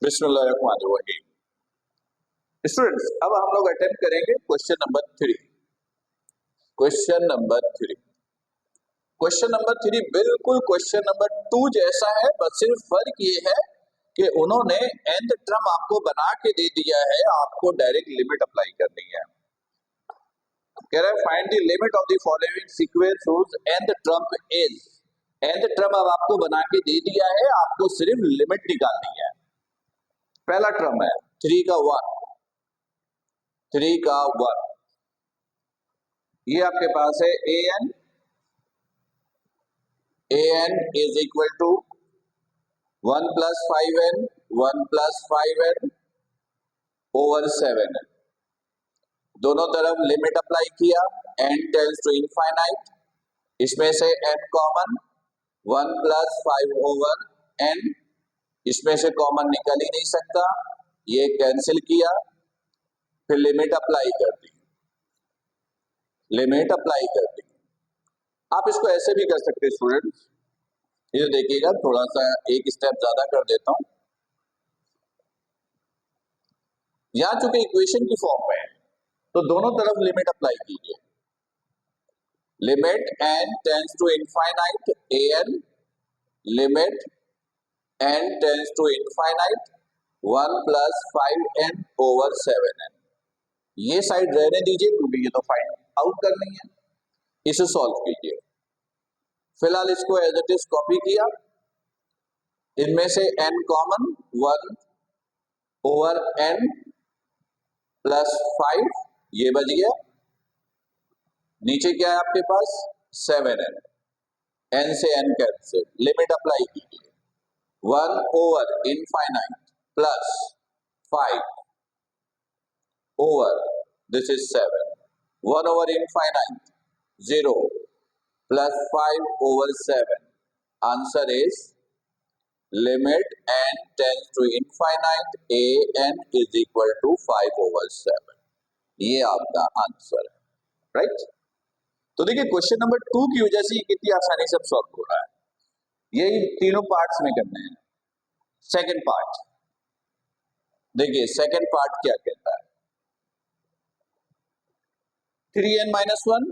बिस्मिल्लाहिर्रहमानिर्रहीम। स्टूडेंट्स, अब हम लोग अटेम्प्ट करेंगे question number 3। Question number 3 question number 3 बिल्कुल क्वेश्चन नंबर 2 जैसा है, बस सिर्फ फर्क ये है कि उन्होंने nth टर्म आपको बना के दे दिया है, आपको डायरेक्ट लिमिट अप्लाई करनी है। कह रहा है find the limit of the following sequence whose nth term is. nth term अब आपको बना के दे दिया है, आपको सिर्फ लिमिट निकालनी है। पहला टर्म है 3 का 1, 3 का 1, ये आपके पास है an is equal to 1 plus 5n 1 plus 5n over 7n। दोनों तरफ लिमिट अप्लाई किया, n टेंड्स टू इनफाइनाइट, इसमें से n common 1 plus 5 over n, इसमें से कॉमन निकल ही नहीं सकता, ये कैंसिल किया, फिर लिमिट अप्लाई कर दी, लिमिट अप्लाई कर दी। आप इसको ऐसे भी कर सकते हैं स्टूडेंट्स, ये देखिएगा थोड़ा सा एक स्टेप ज्यादा कर देता हूं। यहां चूंकि इक्वेशन की फॉर्म में है तो दोनों तरफ लिमिट अप्लाई कीजिए। Limit n tends to infinite an, limit n tends to infinite 1 plus 5n over 7n। ये साइड रहने दीजिए क्योंकि ये तो फाइंड आउट करनी है, इसे सॉल्व कीजिए। फिलहाल इसको एज इट इज कॉपी किया, इनमें से n common 1 over n plus 5, ये बच गया। नीचे क्या है आपके पास 7n, n से n कैंसिल, लिमिट अप्लाई कीजिए 1 over infinite plus 5 over this is 7, 1 over infinite 0 plus 5 over 7, answer is limit n tends to infinite an is equal to 5 over 7। ये आपका आंसर है, राइट। तो देखिए क्वेश्चन नंबर 2 की वजह से कितनी आसानी से सॉल्व हो रहा है। यही तीनों पार्ट्स में करने हैं। सेकंड पार्ट देखिए, सेकंड पार्ट क्या कहता है, 3n minus 1,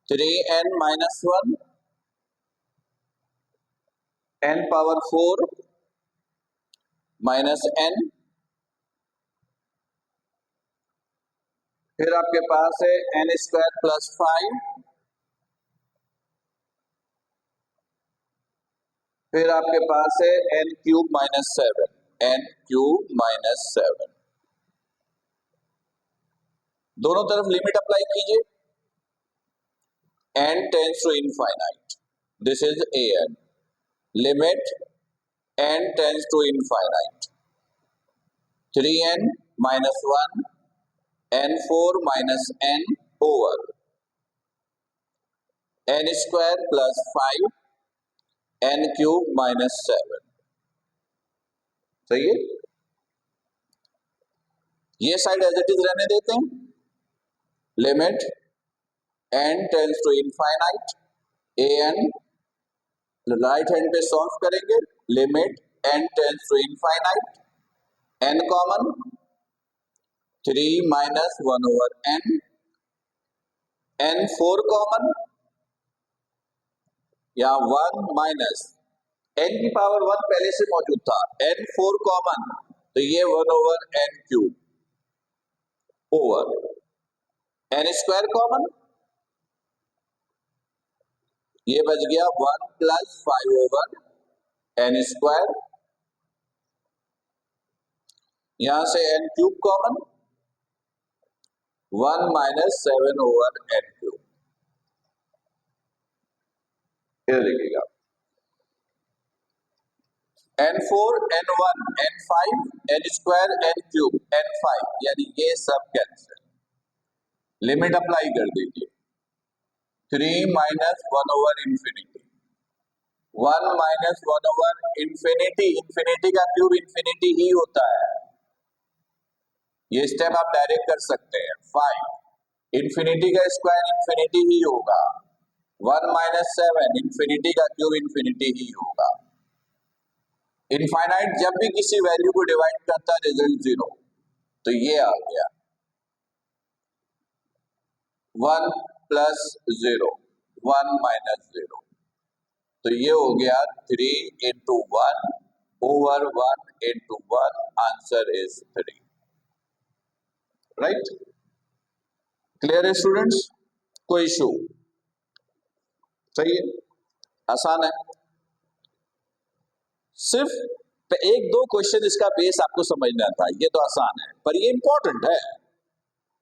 3n minus 1 n power 4 minus n, फिर आपके पास है n स्क्वायर प्लस 5, फिर आपके पास है n cube minus 7, n cube minus 7। दोनों तरफ लिमिट अप्लाई कीजिए, n tends to infinite, this is an, limit n tends to infinite 3n minus 1 n4 minus n over n square plus 5 n cube minus 7। सही है, ये side as it is रहने देते हैं। Limit n tends to infinite an, right hand पे solve करेंगे, limit n tends to infinite n common 3 minus 1 over n, n4 common, या 1 minus n की पावर 1 पहले से मौजूद था, n4 कॉमन, तो ये 1 over n cube over n square common, ये बच गया 1 प्लस 5 ओवर n स्क्वायर, यहां से n cube common, 1 minus 7 over n cube. ये देखिएगा n4 n1 n5 n square n cube n5, यानी ये सब कैंसिल, लिमिट अप्लाई कर दीजिए 3 minus 1 over infinity, 1 minus 1 over infinity, infinity का क्यूब इंफिनिटी ही होता है, ये स्टेप आप डायरेक्ट कर सकते हैं। 5 इंफिनिटी का स्क्वायर इंफिनिटी ही होगा, 1 माइनस 7 इंफिनिटी का क्यूब इंफिनिटी ही होगा। इनफाइनाइट जब भी किसी वैल्यू को डिवाइड करता है रिजल्ट जीरो, तो ये आ गया 1 प्लस 0, 1 माइनस 0, तो ये हो गया 3 into 1 over 1 into 1, answer is 3। Right, clear है स्टूडेंट्स? कोई इशू? सही है, आसान है। सिर्फ एक दो क्वेश्चन इसका बेस आपको समझना था, ये तो आसान है पर ये इंपॉर्टेंट है।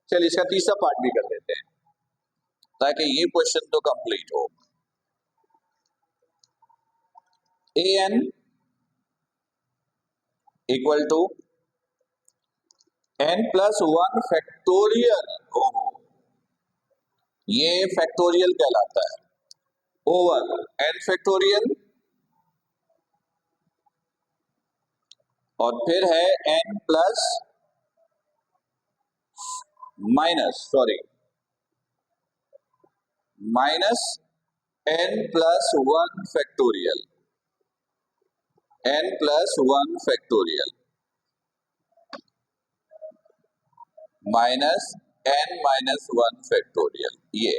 चलिए इसका तीसरा पार्ट भी कर लेते हैं ताकि ये क्वेश्चन तो कंप्लीट हो। A n equal to n plus 1 factorial, ये फैक्टोरियल कहलाता है, ओवर एन फैक्टोरियल, और फिर है n plus minus n plus 1 factorial, n plus 1 factorial minus n minus 1 factorial, ये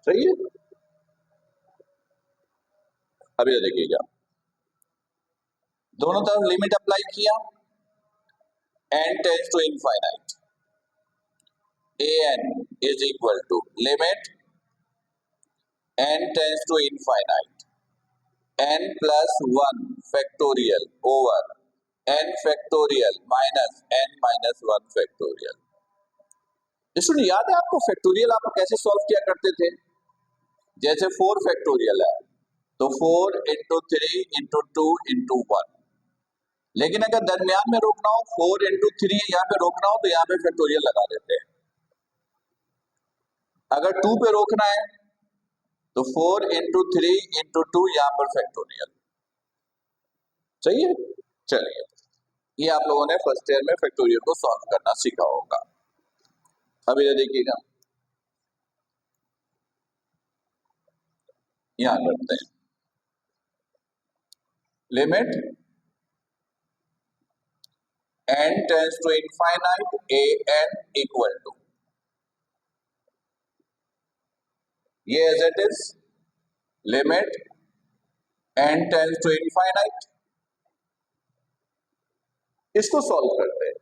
सही है। अब ये देखिएगा, दोनों तरफ लिमिट अप्लाई किया, n tends to infinite, a n is equal to limit n tends to infinite n plus 1 factorial over n factorial minus n minus 1 factorial. Student याद है आपको फैक्टोरियल आप कैसे सॉल्व किया करते थे? जैसे 4 फैक्टोरियल है तो 4 इंटू 3 इंटू 2 इंटू 1, लेकिन अगर दरमियान में रोकना हो 4 इंटू 3 यहाँ पे रोकना हो तो यहाँ पे फैक्टोरियल लगा देते हैं। अगर 2 पे रोकना है तो 4 इंटू 3 इंटू 2 यहाँ पर फैक्टोरियल। सही है, चलिए ये आप लोगों ने फर्स्ट ईयर में फैक्टोरियल को सॉल्व करना सीखा होगा। अब ये देखिएगा, यहां करते हैं limit n tends to infinite a n equal to, ये as it is limit n tends to infinite, इसको सॉल्व करते हैं।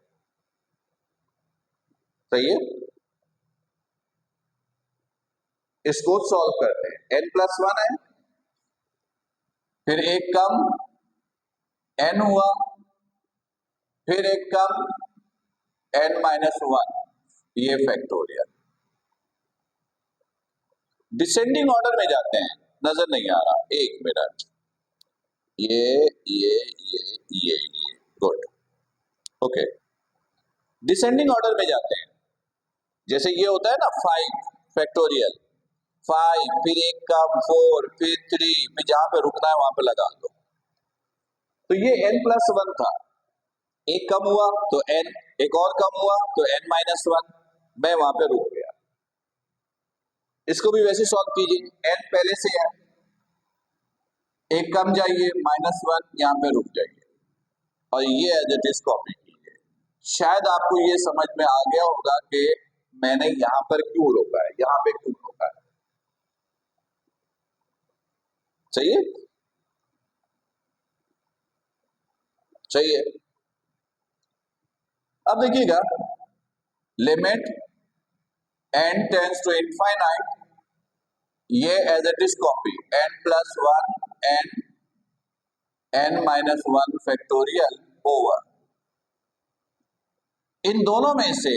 सही है, इसको सॉल्व करते हैं। n प्लस 1 है, फिर एक कम n हुआ, फिर एक कम n माइनस 1, ये फैक्टोरियल। डिसेंडिंग ऑर्डर में जाते हैं, नजर नहीं आ रहा, एक मिनट, ये गुड, ओके। डिसेंडिंग ऑर्डर में जाते हैं, जैसे ये होता है ना 5 फैक्टोरियल, 5 फिर एक कम 4 फिर 3, फिर जहां पे रुकना है वहां पे लगा दो। तो ये n प्लस 1 था, एक कम हुआ तो n, एक और कम हुआ तो n माइनस 1, मैं वहां पे रुक गया। इसको भी वैसे सॉल्व कीजिए, n पहले से है, एक कम जाइए माइनस 1, यहाँ पे रुक जाइए और ये एज इट इज कॉपी कीजिए। शायद आपको ये समझ में आ गया होगा कि मैंने यहां पर क्यों रोका है, यहां पे क्यों रोका है। सही है, सही है। अब देखिएगा, limit n tends to infinite, ये as it is copy n plus 1 n minus 1 factorial over, इन दोनों में से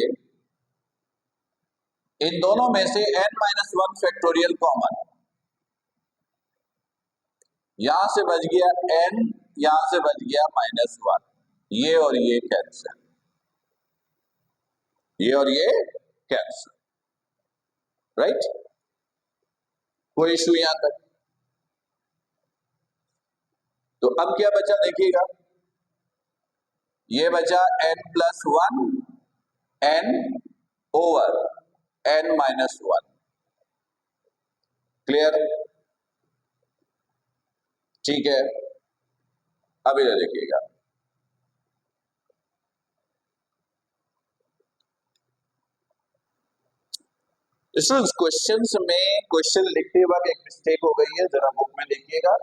n माइनस 1 फैक्टोरियल कॉमन, यहां से बच गया n, यहां से बच गया माइनस 1, ये और ये कैंसिल, ये और ये कैंसिल। राइट, कोई इशू यहां तक? तो अब क्या बचा देखिएगा, ये बचा n plus 1 n over n minus 1। Clear? ठीक है, अब इधर देखिएगा, स्टूडेंट्स क्वेश्चंस में क्वेश्चन लिखते वक्त एक मिस्टेक हो गई है, जरा बुक में देखिएगा।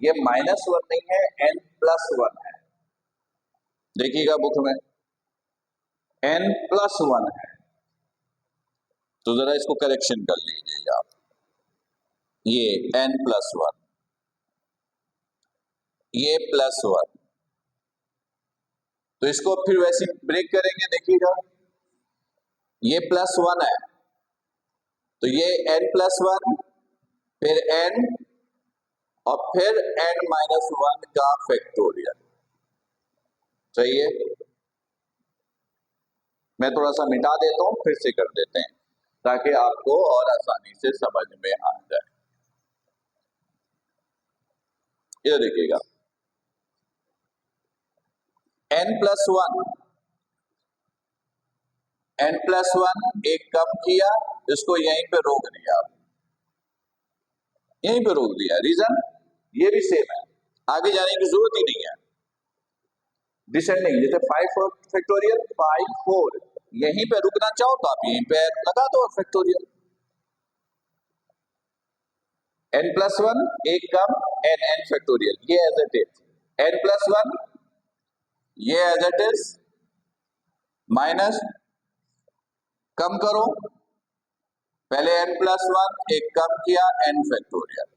ये -1 नहीं है, n+1 है। देखिएगा बुक में n+1 है, तो जरा इसको करेक्शन कर लीजिएगा। ये n+1, ये +1, तो इसको फिर वैसे ब्रेक करेंगे। देखिएगा ये +1 है, तो ये n+1, फिर n, और फिर n-1 का फैक्टोरियल। सही है, मैं थोड़ा सा मिटा देता हूं, फिर से कर देते हैं ताकि आपको और आसानी से समझ में आ जाए। ये देखिएगा n+1, n+1 एक कम किया, इसको यहीं पे रोक दिया, यहीं पे रोक दिया। रीजन ये भी सेम है, आगे जाने की जरूरत ही नहीं है। डिसेंडिंग, जैसे 5 फैक्टोरियल 5 4, यहीं पे रुकना चाहो तो आप यहीं पे लगा दो फैक्टोरियल। n+1 एक कम, n फैक्टोरियल, ये एज इट इज, n+1 ये एज इट इज, माइनस कम करो, पहले n+1 एक कम किया, n फैक्टोरियल।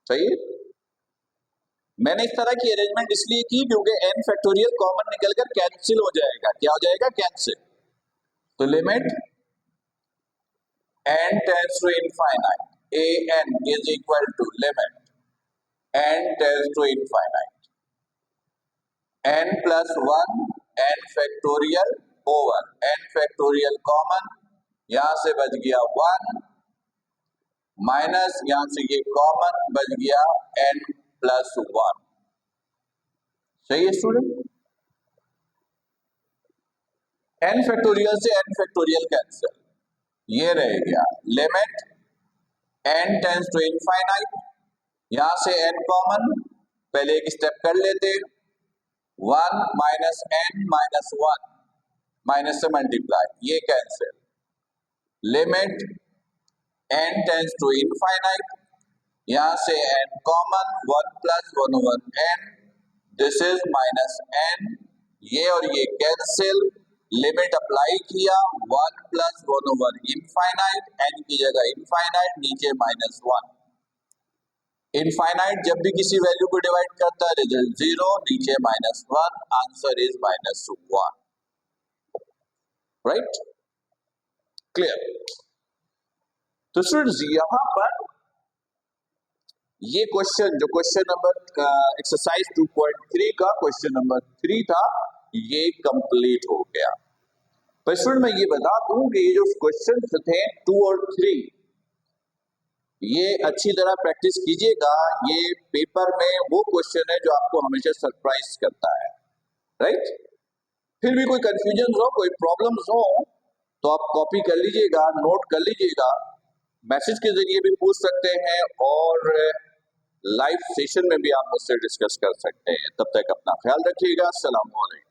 सही है, मैंने इस तरह की अरेंजमेंट इसलिए की क्योंकि n फैक्टोरियल कॉमन निकलकर कैंसिल हो जाएगा। क्या हो जाएगा? कैंसिल। तो limit n tends to infinite, an is equal to limit n tends to infinite, n+1 n factorial over n factorial common, यहां से बच गया 1, माइनस यहां से ये कॉमन बच गया n+1। सही है स्टूडेंट, n फैक्टोरियल से n फैक्टोरियल कैंसिल, ये रह गया limit n tends to infinite, यहां से n कॉमन, पहले एक स्टेप कर लेते, 1 माइनस n-1, माइनस से मल्टीप्लाई, ये cancel, limit n tends to infinite, यहां से n common, 1 plus 1 over n, this is minus n, ये और ये कैंसिल, लिमिट अप्लाई किया, 1 प्लस 1 ओवर इनफाइनाइट, n की जगह इनफाइनाइट, नीचे -1। इनफाइनाइट जब भी किसी वैल्यू को डिवाइड करता है रिजल्ट 0, नीचे -1, आंसर इज -1। Right, clear. तो स्टूडेंट्स यहां पर ये क्वेश्चन जो क्वेश्चन नंबर एक्सरसाइज 2.3 का क्वेश्चन नंबर 3 था, ये कंप्लीट हो गया। पर स्टूडेंट मैं ये बता दूं कि ये जो क्वेश्चन थे 2 और 3, ये अच्छी तरह प्रैक्टिस कीजिएगा। ये पेपर में वो क्वेश्चन है जो आपको हमेशा सरप्राइज करता है। राइट, फिर भी कोई कंफ्यूजन हो, कोई प्रॉब्लम्स हो, तो आप कॉपी कर लीजिएगा, नोट कर लीजिएगा, मैसेज के जरिए भी पूछ सकते हैं और लाइव सेशन में भी आप मुझसे डिस्कस कर सकते हैं। तब तक अपना ख्याल रखिएगा। अस्सलाम वालेकुम।